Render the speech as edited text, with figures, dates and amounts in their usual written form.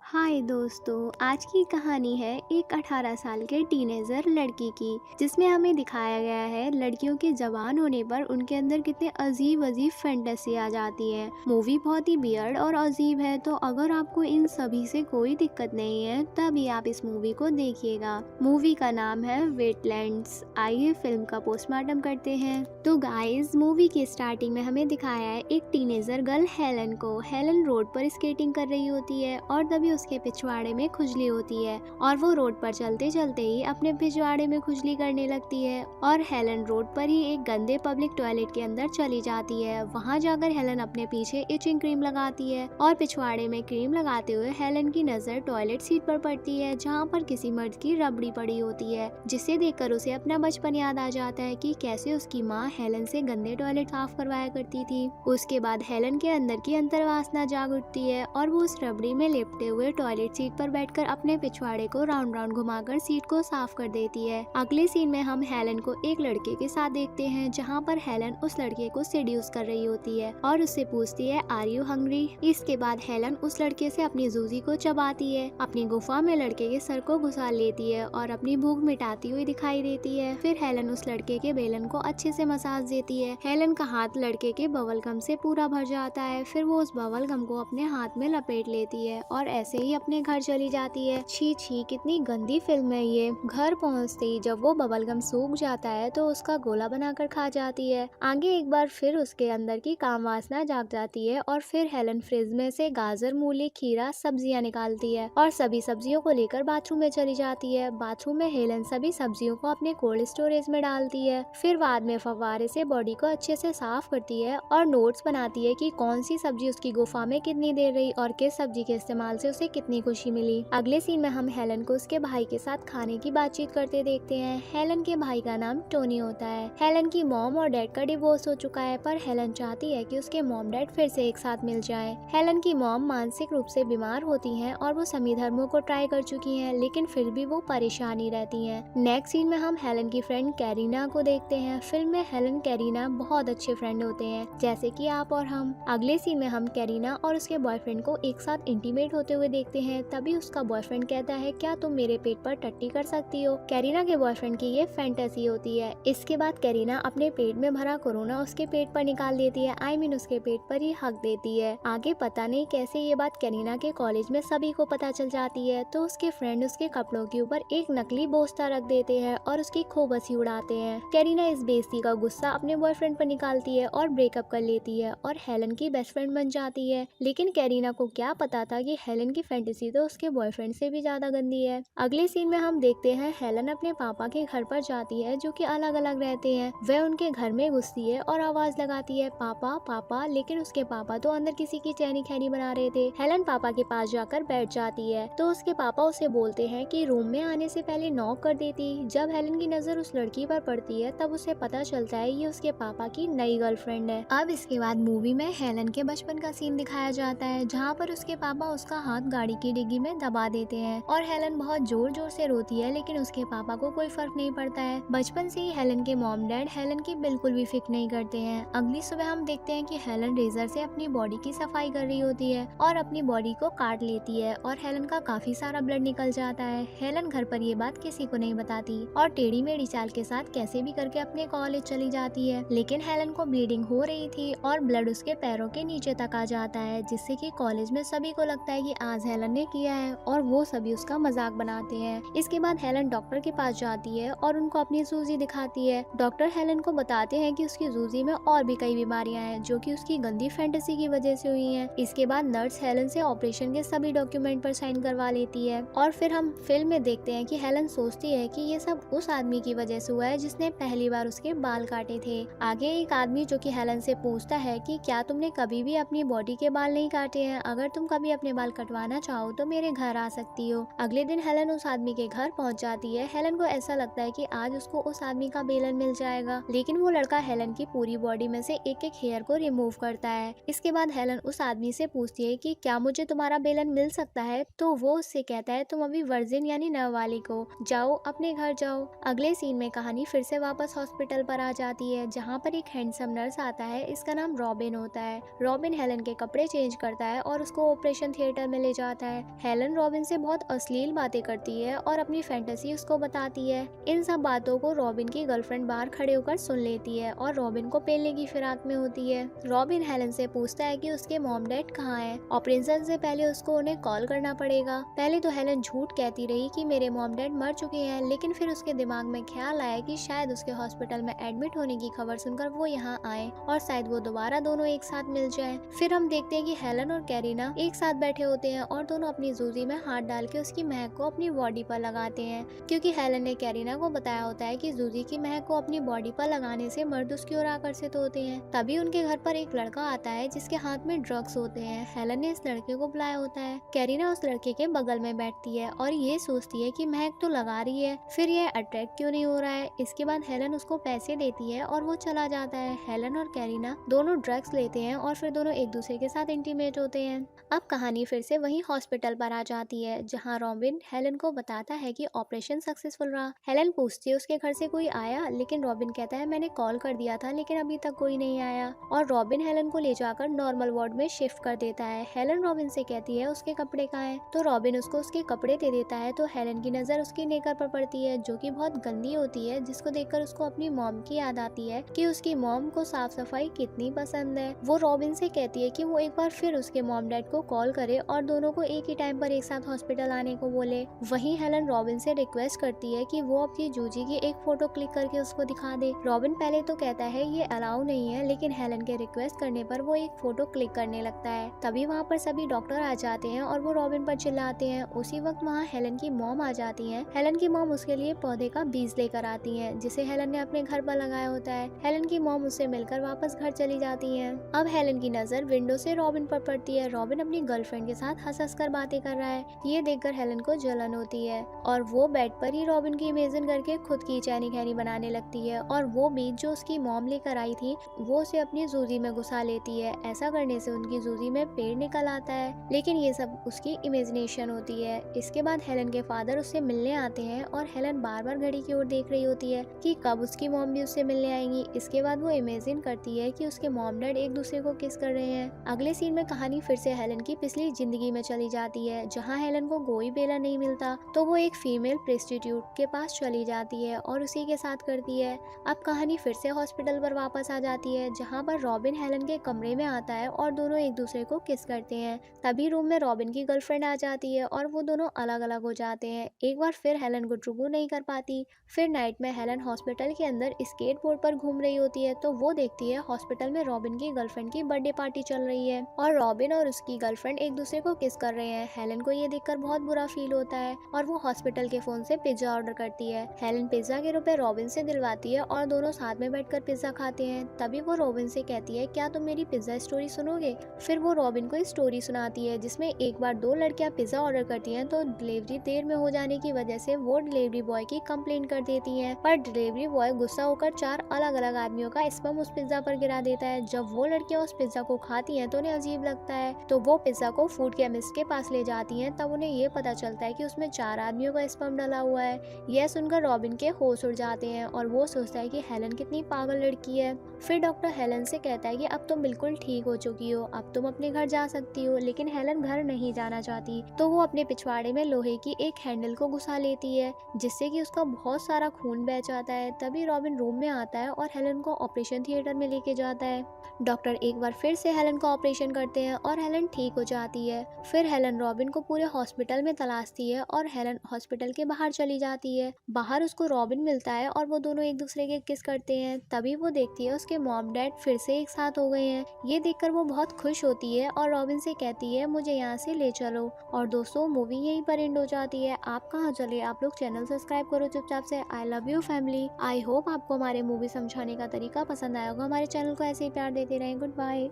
हाय दोस्तों, आज की कहानी है एक 18 साल के टीनेजर लड़की की, जिसमें हमें दिखाया गया है लड़कियों के जवान होने पर उनके अंदर कितने अजीब अजीब फैंटेसी आ जाती है। मूवी बहुत ही वियर्ड और अजीब है, तो अगर आपको इन सभी से कोई दिक्कत नहीं है तभी आप इस मूवी को देखिएगा। मूवी का नाम है वेटलैंड्स। आइए फिल्म का पोस्टमार्टम करते हैं। तो गाइस, मूवी की स्टार्टिंग में हमें दिखाया है एक टीनेजर गर्ल हेलन को। हेलन रोड पर स्केटिंग कर रही होती है और तभी उसके पिछवाड़े में खुजली होती है और वो रोड पर चलते चलते ही अपने पिछवाड़े में खुजली करने लगती है और हेलन रोड पर ही एक गंदे पब्लिक टॉयलेट के अंदर चली जाती है। वहां जाकर हेलन अपने पीछे इचिंग क्रीम लगाती है और पिछवाड़े में क्रीम लगाते हुए हेलन की नजर टॉयलेट सीट पर पड़ती है, जहाँ पर किसी मर्द की रबड़ी पड़ी होती है, जिसे देखकर उसे अपना बचपन याद आ जाता है कि कैसे उसकी माँ हेलन से गंदे टॉयलेट साफ करवाया करती थी। उसके बाद हेलन के अंदर की अंतर्वासना जाग उठती है और वो उस रबड़ी में लेपटे हुए टॉयलेट सीट पर बैठकर अपने पिछवाड़े को राउंड राउंड घुमाकर सीट को साफ कर देती है। अगले सीन में हम हेलन को एक लड़के के साथ देखते हैं, जहाँ पर हेलन उस लड़के को सेड्यूस कर रही होती है और उससे पूछती है आर यू हंग्री। इसके बाद हेलन उस लड़के से अपनी जूजी को चबाती है, अपनी गुफा में लड़के के सर को घुसा लेती है और अपनी भूख मिटाती हुई दिखाई देती है। फिर हेलन उस लड़के के बेलन को अच्छे से मसाज देती है। हेलन का हाथ लड़के के बबल गम से पूरा भर जाता है। फिर वो उस बबल गम को अपने हाथ में लपेट लेती है और ऐसे ही अपने घर चली जाती है। छी छी, कितनी गंदी फिल्म है ये। घर पहुंचते ही जब वो बबल गम सूख जाता है तो उसका गोला बनाकर खा जाती है। आगे एक बार फिर उसके अंदर की काम वासना जाग जाती है और फिर हेलन फ्रिज में से गाजर, मूली, खीरा, सब्जियां निकालती है और सभी सब्जियों को लेकर बाथरूम में चली जाती है। बाथरूम में हेलन सभी सब्जियों को अपने कोल्ड स्टोरेज में डालती है। फिर बाद में फव्वारे से बॉडी को अच्छे से साफ करती है और नोट्स बनाती है कि कौन सी सब्जी उसकी गुफा में कितनी देर रही और किस सब्जी के इस्तेमाल से उसे कितनी खुशी मिली। अगले सीन में हम हेलन को उसके भाई के साथ खाने की बातचीत करते देखते हैं। हेलन के भाई का नाम टोनी होता है। हेलन की मॉम और डैड का डिवोर्स हो चुका है, पर हेलन चाहती है कि उसके मॉम डैड फिर से एक साथ मिल जाएं। हेलन की मॉम मानसिक रूप से बीमार होती हैं और वो सभी धर्मों को ट्राई कर चुकी हैं, लेकिन फिर भी वो परेशान ही रहती हैं। नेक्स्ट सीन में हम हेलन की फ्रेंड कैरीना को देखते हैं। फिल्म में हेलन कैरीना बहुत अच्छे फ्रेंड होते हैं, जैसे कि आप और हम। अगले सीन में हम कैरीना और उसके बॉयफ्रेंड को एक साथ इंटीमेट होते हुए देखते हैं। तभी उसका बॉयफ्रेंड कहता है क्या तुम मेरे पेट पर टट्टी कर सकती हो। कैरीना के बॉयफ्रेंड की ये फैंटेसी होती है। इसके बाद कैरीना अपने पेट में भरा कोरोना उसके पेट पर निकाल देती है। आई मीन उसके पेट पर ही हक देती है। आगे पता नहीं कैसे ये बात कैरीना के कॉलेज में सभी को पता चल जाती है, तो उसके फ्रेंड उसके कपड़ों के ऊपर एक नकली बोस्ता रख देते हैं और उसकी खूब हंसी उड़ाते हैं। कैरीना इस बेइज्जती का गुस्सा अपने बॉयफ्रेंड पर निकालती है और ब्रेकअप कर लेती है और हेलन की बेस्ट फ्रेंड बन जाती है। लेकिन कैरीना को क्या पता था कि हेलन की फैंटेसी तो उसके बॉयफ्रेंड से भी ज्यादा गंदी है। अगले सीन में हम देखते हैं हेलन अपने पापा के घर पर जाती है, जो कि अलग अलग रहते हैं। वह उनके घर में घुसती है और आवाज लगाती है पापा पापा, लेकिन उसके पापा तो अंदर किसी की चैनी खैनी बना रहे थे। हेलन पापा के पास जाकर बैठ जाती है, तो उसके पापा उसे बोलते हैं कि रूम में आने से पहले नॉक कर देती। जब हेलन की नजर उस लड़की पर पड़ती है तब उसे पता चलता है ये उसके पापा की नई गर्लफ्रेंड है। अब इसके बाद मूवी में हेलन के बचपन का सीन दिखाया जाता है, जहाँ पर उसके पापा उसका हाथ गाड़ी की डिग्गी में दबा देते हैं और हेलन बहुत जोर जोर से रोती है, लेकिन उसके पापा को कोई फर्क नहीं पड़ता है। बचपन से ही हेलन के मॉम डैड हेलन की बिल्कुल भी फिक्र नहीं करते हैं। अगली सुबह हम देखते हैं कि हेलन रेजर से अपनी बॉडी की सफाई कर रही होती है और अपनी बॉडी को काट लेती है और हेलन का काफी सारा ब्लड निकल जाता है। हेलन घर पर ये बात किसी को नहीं बताती और टेढ़ी मेढ़ी चाल के साथ कैसे भी करके अपने कॉलेज चली जाती है। लेकिन हेलन को ब्लीडिंग हो रही थी और ब्लड उसके पैरों के नीचे तक आ जाता है, जिससे कि कॉलेज में सभी को लगता है कि आज हेलन ने किया है और वो सभी उसका मजाक बनाते हैं। इसके बाद हेलन डॉक्टर के पास जाती है और उनको अपनी जूजी दिखाती है। डॉक्टर हेलन को बताते हैं कि उसकी जूजी में और भी कई बीमारियां हैं, जो कि उसकी गंदी फैंटेसी की वजह से हुई हैं। इसके बाद नर्स हेलन से ऑपरेशन के सभी डॉक्यूमेंट पर साइन करवा लेती है और फिर हम फिल्म में देखते हैं कि हेलन सोचती है कि ये सब उस आदमी की वजह से हुआ है जिसने पहली बार उसके बाल काटे थे। आगे एक आदमी जो कि हेलन से पूछता है कि क्या तुमने कभी भी अपनी बॉडी के बाल नहीं काटे हैं, अगर तुम कभी अपने बाल कटवाना चाहो तो मेरे घर आ सकती हो। अगले दिन हेलन उस आदमी के घर पहुंच जाती है। हेलन को ऐसा लगता है कि आज उसको उस आदमी का बेलन मिल जाएगा, लेकिन वो लड़का हेलन की पूरी बॉडी में से एक एक हेयर को रिमूव करता है। इसके बाद हेलन उस आदमी से पूछती है कि क्या मुझे तुम्हारा बेलन मिल सकता है, तो वो उससे कहता है तुम अभी वर्जिन यानी नववालिक हो, जाओ अपने घर जाओ। अगले सीन में कहानी फिर से वापस हॉस्पिटल पर आ जाती है, जहाँ पर एक हैंडसम नर्स आता है। इसका नाम रॉबिन होता है। रॉबिन हेलन के कपड़े चेंज करता है और उसको ऑपरेशन थिएटर में ले जाता है। हेलन रॉबिन से बहुत अश्लील बातें करती है और अपनी फैंटेसी उसको बताती है। इन सब बातों को रॉबिन की गर्लफ्रेंड बाहर खड़े होकर सुन लेती है और रॉबिन को पेलने की फिराक में होती है। रॉबिन हेलन से पूछता है कि उसके मॉम डैड कहाँ हैं। ऑपरेशन से पहले उसको उन्हें कॉल करना पड़ेगा। पहले तो हेलन झूठ कहती रही कि मेरे मॉम डैड मर चुके हैं, लेकिन फिर उसके दिमाग में ख्याल आया कि शायद उसके हॉस्पिटल में एडमिट होने की खबर सुनकर वो यहाँ आए और शायद वो दोबारा दोनों एक साथ मिल जाएं। फिर हम देखते हैं कि हेलन और कैरिना एक साथ बैठे होते हैं और दोनों अपनी जूजी में हाथ डाल के उसकी महक को अपनी बॉडी पर लगाते हैं, क्योंकि हेलन ने कैरिना को बताया होता है कि जूजी की महक को अपनी बॉडी पर लगाने से मर्द उसकी ओर आकर्षित होते हैं। तभी उनके घर पर एक लड़का आता है जिसके हाथ में ड्रग्स होते हैं। हेलन ने इस लड़के को बुलाया होता है। कैरिना उस लड़के के बगल में बैठती है और ये सोचती है कि महक तो लगा रही है, फिर ये अट्रैक्ट क्यों नहीं हो रहा है। इसके बाद हेलन उसको पैसे देती है और वो चला जाता है। हेलन और कैरिना दोनों ड्रग्स लेते हैं और फिर दोनों एक दूसरे के साथ इंटीमेट होते हैं। अब कहानी फिर से वही हॉस्पिटल पर आ जाती है जहाँ रॉबिन हेलन को बताता है कि ऑपरेशन सक्सेसफुल रहा। हेलन पूछती है उसके घर से कोई आया, लेकिन रॉबिन कहता है मैंने कॉल कर दिया था लेकिन अभी तक कोई नहीं आया। और रॉबिन हेलन को ले जाकर नॉर्मल वार्ड में शिफ्ट कर देता है। हेलन रॉबिन से कहती है उसके कपड़े कहाँ हैं, तो रॉबिन उसको उसके कपड़े दे देता है। तो हेलन की नजर उसकी नेकर पर पड़ती है जो कि बहुत गंदी होती है, जिसको देखकर उसको अपनी मॉम की याद आती है कि उसकी मॉम को साफ सफाई कितनी पसंद है। वो रॉबिन से कहती है कि वो एक बार फिर उसके मॉम डैड को कॉल करे और दोनों को एक ही टाइम पर एक साथ हॉस्पिटल आने को बोले। वहीं हेलन रॉबिन से रिक्वेस्ट करती है कि वो अपनी जूजी की एक फोटो क्लिक करके उसको दिखा दे। रॉबिन पहले तो कहता है ये अलाउ नहीं है, लेकिन हेलन के रिक्वेस्ट करने पर वो एक फोटो क्लिक करने लगता है। तभी वहाँ पर सभी डॉक्टर आ जाते हैं और वो रॉबिन पर चिल्लाते हैं। उसी वक्त वहाँ हेलन की मॉम आ जाती है। हेलन की मॉम उसके लिए पौधे का बीज लेकर आती है जिसे हेलन ने अपने घर पर लगाया होता है। हेलन की मॉम उससे मिलकर वापस घर चली जाती है। अब हेलन की नजर विंडो से रॉबिन पर पड़ती है। रॉबिन अपनी गर्लफ्रेंड के साथ हंस हंस कर बातें कर रहा है। ये देखकर हेलन को जलन होती है और वो बेड पर ही रॉबिन की इमेजिन करके खुद की चैनी खैनी बनाने लगती है और वो बीज जो उसकी मॉम लेकर आई थी वो उसे अपनी जूजी में घुसा लेती है। ऐसा करने से उनकी जूजी में पेड़ निकल आता है, लेकिन ये सब उसकी इमेजिनेशन होती है। इसके बाद हेलन के फादर उससे मिलने आते हैं और हेलन बार बार घड़ी की ओर देख रही होती है कि कब उसकी मॉम भी उससे मिलने आएंगी। इसके बाद वो इमेजिन करती है कि उसके मॉम डैड एक दूसरे को किस कर रहे हैं। अगले सीन में कहानी फिर से हेलन की पिछली जिंदगी में चली जाती है जहाँ हेलन को कोई बेला नहीं मिलता तो वो एक फीमेल प्रोस्टिट्यूट के पास चली जाती है और उसी के साथ करती है। अब कहानी फिर से हॉस्पिटल पर वापस आ जाती है जहाँ पर रॉबिन हेलन के कमरे में आता है और दोनों एक दूसरे को किस करते हैं। तभी रूम में रॉबिन की गर्लफ्रेंड आ जाती है और वो दोनों अलग अलग हो जाते हैं। एक बार फिर हेलन को ट्रूगू नहीं कर पाती। फिर नाइट में हेलन हॉस्पिटल के अंदर स्केट बोर्ड पर घूम रही होती है तो वो देखती है हॉस्पिटल में रॉबिन की गर्लफ्रेंड की बर्थडे पार्टी चल रही है और रॉबिन और उसकी गर्लफ्रेंड एक दूसरे को किस कर रहे हैं। हेलन को ये देखकर बहुत बुरा फील होता है और वो हॉस्पिटल के फोन से पिज्जा ऑर्डर करती है। हेलन पिज्जा के रुपए रॉबिन से दिलवाती है और दोनों साथ में बैठकर पिज्जा खाते हैं। तभी वो रॉबिन से कहती है क्या तुम मेरी पिज्जा स्टोरी सुनोगे। फिर वो रॉबिन को स्टोरी सुनाती है जिसमें एक बार दो लड़कियां पिज्जा ऑर्डर करती हैं तो डिलीवरी देर में हो जाने की वजह से वो डिलीवरी बॉय की कंप्लेंट कर देती हैं, पर डिलीवरी बॉय गुस्सा होकर 4 अलग अलग आदमियों का स्पर्म उस पिज्जा पर गिरा देता है। जब वो लड़कियां उस पिज्जा को खाती हैं तो उन्हें अजीब लगता है तो वो पिज्जा को फूड केमिस्ट के पास ले जाती हैं। तब उन्हें ये पता चलता है कि उसमें 4 आदमियों का स्पर्म डला हुआ है। यह सुनकर रॉबिन के होश उड़ जाते हैं और वो सोचता है कि हेलन कितनी पागल लड़की है। फिर डॉक्टर हेलन से कहता है कि अब तुम बिल्कुल ठीक हो चुकी हो, अब तुम अपने घर जा सकती हो। लेकिन हेलन घर नहीं जाना चाहती तो वो अपने पिछवाड़े में लोहे की एक हैंडल को घुसा लेती है जिससे कि उसका बहुत सारा खून बह जाता है। तभी रॉबिन रूम में आता है और हेलन को ऑपरेशन थिएटर में लेके जाता है। डॉक्टर एक बार फिर से हेलन का ऑपरेशन करते हैं और हेलन ठीक हो जाती है। फिर हेलन रॉबिन को पूरे हॉस्पिटल में तलाशती है और हेलन हॉस्पिटल के बाहर चली जाती है। बाहर उसको रॉबिन मिलता है और वो दोनों एक दूसरे के किस करते हैं। तभी वो देखती है उसके मॉम डैड फिर से एक साथ हो गए हैं। ये देखकर वो बहुत खुश होती है और रॉबिन से कहती है मुझे यहाँ से ले चलो। और दोस्तों मूवी यहीं पर एंड हो जाती है। आप कहाँ चले, आप लोग चैनल सब्सक्राइब करो चुपचाप से। I love you family. I hope आपको हमारे मूवी समझाने का तरीका पसंद आया होगा। हमारे चैनल को ऐसे ही प्यार देते रहें। Good bye.